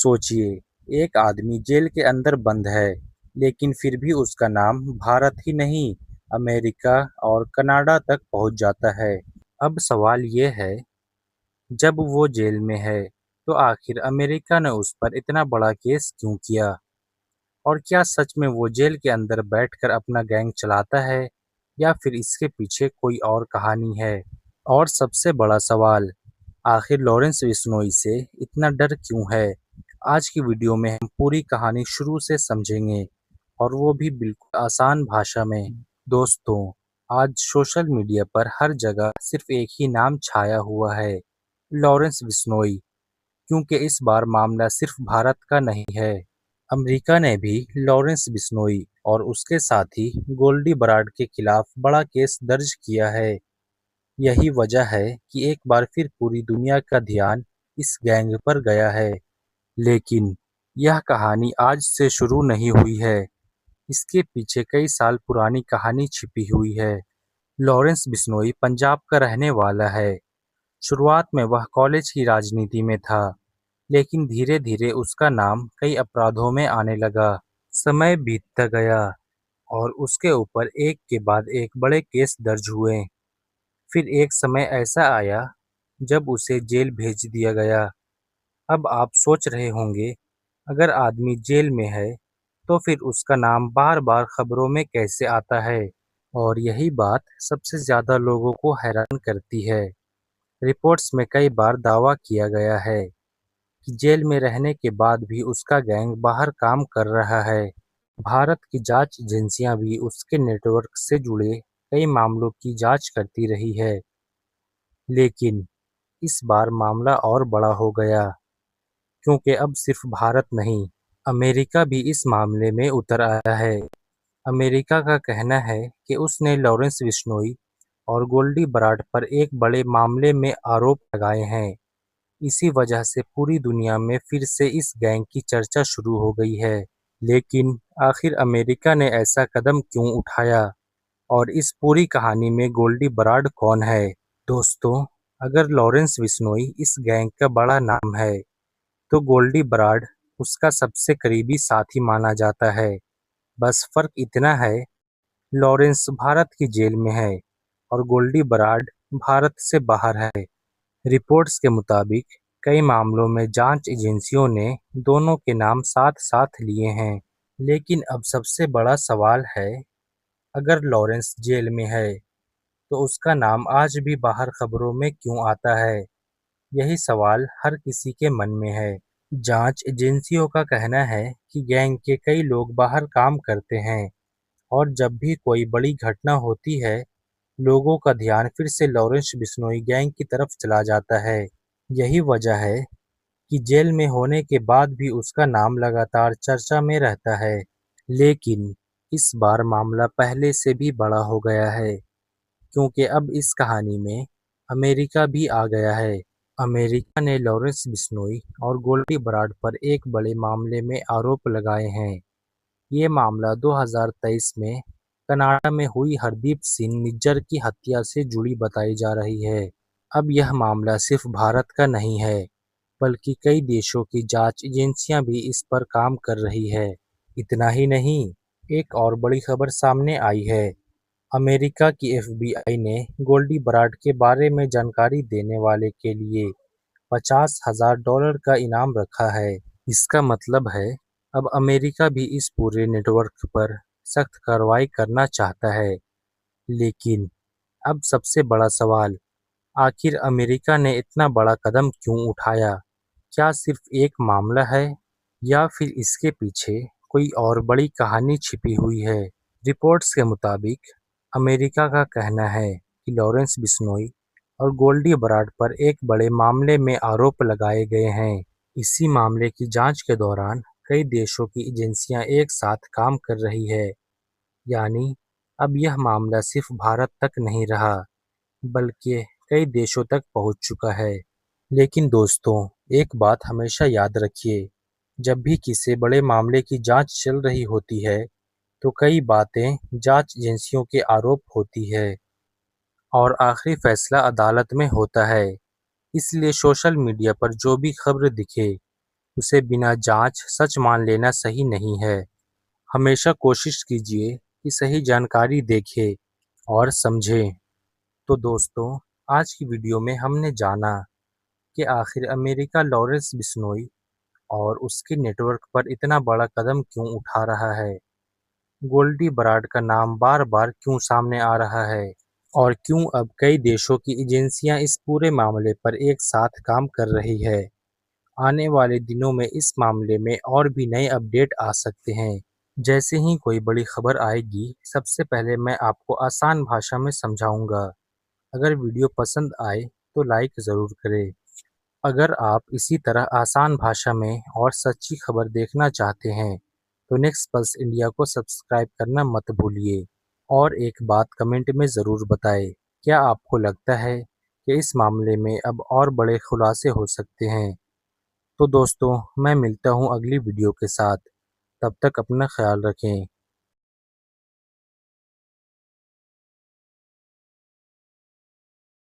सोचिए, एक आदमी जेल के अंदर बंद है, लेकिन फिर भी उसका नाम भारत ही नहीं, अमेरिका और कनाडा तक पहुंच जाता है। अब सवाल ये है, जब वो जेल में है, तो आखिर अमेरिका ने उस पर इतना बड़ा केस क्यों किया? और क्या सच में वो जेल के अंदर बैठकर अपना गैंग चलाता है, या फिर इसके पीछे कोई और कहानी है? और सबसे बड़ा सवाल, आखिर लॉरेंस बिश्नोई से इतना डर क्यों है? आज की वीडियो में हम पूरी कहानी शुरू से समझेंगे, और वो भी बिल्कुल आसान भाषा में। दोस्तों, आज सोशल मीडिया पर हर जगह सिर्फ एक ही नाम छाया हुआ है, लॉरेंस बिश्नोई। क्योंकि इस बार मामला सिर्फ भारत का नहीं है। अमेरिका ने भी लॉरेंस बिश्नोई और उसके साथी गोल्डी बराड के खिलाफ बड़ा केस दर्ज किया है। यही वजह है कि एक बार फिर पूरी दुनिया का ध्यान इस गैंग पर गया है। लेकिन यह कहानी आज से शुरू नहीं हुई है। इसके पीछे कई साल पुरानी कहानी छिपी हुई है। लॉरेंस बिश्नोई पंजाब का रहने वाला है। शुरुआत में वह कॉलेज की राजनीति में था, लेकिन धीरे-धीरे उसका नाम कई अपराधों में आने लगा। समय बीतता गया और उसके ऊपर एक के बाद एक बड़े केस दर्ज हुए। फिर एक समय ऐसा आया जब उसे जेल भेज दिया गया। अब आप सोच रहे होंगे, अगर आदमी जेल में है, तो फिर उसका नाम बार-बार खबरों में कैसे आता है? और यही बात सबसे ज़्यादा लोगों को हैरान करती है। रिपोर्ट्स में कई बार दावा किया गया है कि जेल में रहने के बाद भी उसका गैंग बाहर काम कर रहा है। भारत की जांच एजेंसियां भी उसके नेटवर्क से जुड़े कई मामलों की जांच करती रही है। लेकिन इस बार मामला और बड़ा हो गया, क्योंकि अब सिर्फ भारत नहीं, अमेरिका भी इस मामले में उतर आया है। अमेरिका का कहना है कि उसने लॉरेंस बिश्नोई और गोल्डी बराड पर एक बड़े मामले में आरोप लगाए हैं। इसी वजह से पूरी दुनिया में फिर से इस गैंग की चर्चा शुरू हो गई है। लेकिन आखिर अमेरिका ने ऐसा कदम क्यों उठाया, और इस पूरी कहानी में गोल्डी बराड कौन है? दोस्तों, अगर लॉरेंस बिश्नोई इस गैंग का बड़ा नाम है, तो गोल्डी बराड उसका सबसे करीबी साथी माना जाता है। बस फर्क इतना है, लॉरेंस भारत की जेल में है और गोल्डी बराड भारत से बाहर है। रिपोर्ट्स के मुताबिक कई मामलों में जांच एजेंसियों ने दोनों के नाम साथ-साथ लिए हैं। लेकिन अब सबसे बड़ा सवाल है, अगर लॉरेंस जेल में है, तो उसका नाम आज भी बाहर खबरों में क्यों आता है? यही सवाल हर किसी के मन में है। जांच एजेंसियों का कहना है कि गैंग के कई लोग बाहर काम करते हैं, और जब भी कोई बड़ी घटना होती है, लोगों का ध्यान फिर से लॉरेंस बिश्नोई गैंग की तरफ चला जाता है। यही वजह है कि जेल में होने के बाद भी उसका नाम लगातार चर्चा में रहता है। लेकिन इस बार मामला पहले से भी बड़ा हो गया है, क्योंकि अब इस कहानी में अमेरिका भी आ गया है। अमेरिका ने लॉरेंस बिश्नोई और गोल्डी बराड पर एक बड़े मामले में आरोप लगाए हैं। ये मामला 2023 में कनाडा में हुई हरदीप सिंह निज्जर की हत्या से जुड़ी बताई जा रही है। अब यह मामला सिर्फ भारत का नहीं है, बल्कि कई देशों की जांच एजेंसियां भी इस पर काम कर रही है। इतना ही नहीं, एक और बड़ी खबर सामने आई है। अमेरिका की एफबीआई ने गोल्डी बराड के बारे में जानकारी देने वाले के लिए $50,000 का इनाम रखा है। इसका मतलब है, अब अमेरिका भी इस पूरे नेटवर्क पर सख्त कार्रवाई करना चाहता है। लेकिन अब सबसे बड़ा सवाल, आखिर अमेरिका ने इतना बड़ा कदम क्यों उठाया? क्या सिर्फ एक मामला है, या फिर इसके पीछे कोई और बड़ी कहानी छिपी हुई है? रिपोर्ट्स के मुताबिक अमेरिका का कहना है कि लॉरेंस बिश्नोई और गोल्डी बराड पर एक बड़े मामले में आरोप लगाए गए हैं। इसी मामले की जांच के दौरान कई देशों की एजेंसियां एक साथ काम कर रही है। यानी अब यह मामला सिर्फ भारत तक नहीं रहा, बल्कि कई देशों तक पहुंच चुका है। लेकिन दोस्तों, एक बात हमेशा याद रखिए, जब भी किसी बड़े मामले की जांच चल रही होती है, तो कई बातें जांच एजेंसियों के आरोप होती है, और आखिरी फैसला अदालत में होता है। इसलिए सोशल मीडिया पर जो भी खबर दिखे, उसे बिना जांच सच मान लेना सही नहीं है। हमेशा कोशिश कीजिए कि सही जानकारी देखें और समझें। तो दोस्तों, आज की वीडियो में हमने जाना कि आखिर अमेरिका लॉरेंस बिश्नोई और उसके नेटवर्क पर इतना बड़ा कदम क्यों उठा रहा है, गोल्डी बराड का नाम बार-बार क्यों सामने आ रहा है और क्यों अब कई देशों की एजेंसियां इस पूरे मामले पर एक साथ काम कर रही है। आने वाले दिनों में इस मामले में और भी नए अपडेट आ सकते हैं। जैसे ही कोई बड़ी खबर आएगी, सबसे पहले मैं आपको आसान भाषा में समझाऊंगा। अगर वीडियो पसंद आए तो लाइक ज़रूर करें। अगर आप इसी तरह आसान भाषा में और सच्ची खबर देखना चाहते हैं, तो नेक्स्ट पल्स इंडिया को सब्सक्राइब करना मत भूलिए। और एक बात कमेंट में ज़रूर बताएं, क्या आपको लगता है कि इस मामले में अब और बड़े खुलासे हो सकते हैं? तो दोस्तों, मैं मिलता हूँ अगली वीडियो के साथ। तब तक अपना ख्याल रखें।